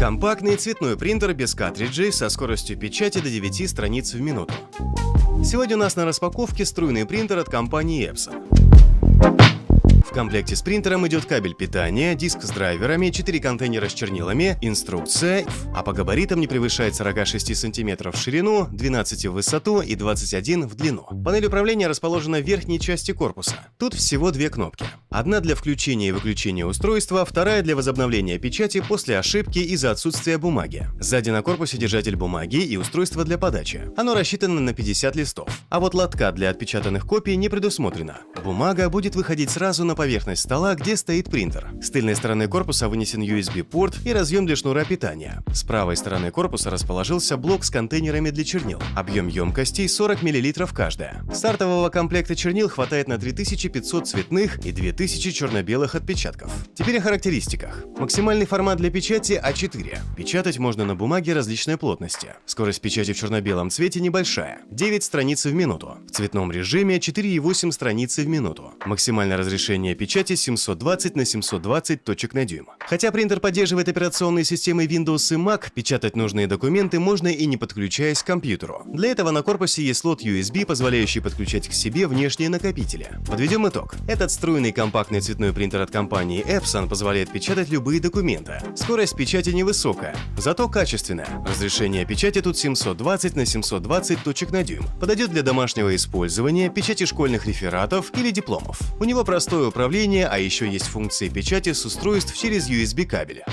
Компактный цветной принтер без картриджей со скоростью печати до 9 страниц в минуту. Сегодня у нас на распаковке струйный принтер от компании Epson. В комплекте с принтером идет кабель питания, диск с драйверами, 4 контейнера с чернилами, инструкция, а по габаритам не превышает 46 см в ширину, 12 в высоту и 21 в длину. Панель управления расположена в верхней части корпуса. Тут всего две кнопки. Одна для включения и выключения устройства, вторая для возобновления печати после ошибки из-за отсутствия бумаги. Сзади на корпусе держатель бумаги и устройство для подачи. Оно рассчитано на 50 листов. А вот лотка для отпечатанных копий не предусмотрено. Бумага будет выходить сразу на поверхность стола, где стоит принтер. С тыльной стороны корпуса вынесен USB-порт и разъем для шнура питания. С правой стороны корпуса расположился блок с контейнерами для чернил. Объем емкостей 40 мл каждая. Стартового комплекта чернил хватает на 3500 цветных и 2000 черно-белых отпечатков. Теперь о характеристиках. Максимальный формат для печати А4. Печатать можно на бумаге различной плотности. Скорость печати в черно-белом цвете небольшая – 9 страниц в минуту. В цветном режиме 4,8 страницы в минуту. Максимальное разрешение печати 720 на 720 точек на дюйм. Хотя принтер поддерживает операционные системы Windows и Mac, печатать нужные документы можно и не подключаясь к компьютеру. Для этого на корпусе есть слот USB, позволяющий подключать к себе внешние накопители. Подведем итог. Этот струйный компактный цветной принтер от компании Epson позволяет печатать любые документы. Скорость печати невысокая, зато качественная. Разрешение печати тут 720 на 720 точек на дюйм. Подойдет для домашнего использования, печати школьных рефератов или дипломов. У него простое управление, а еще есть функции печати с устройств через USB кабеля.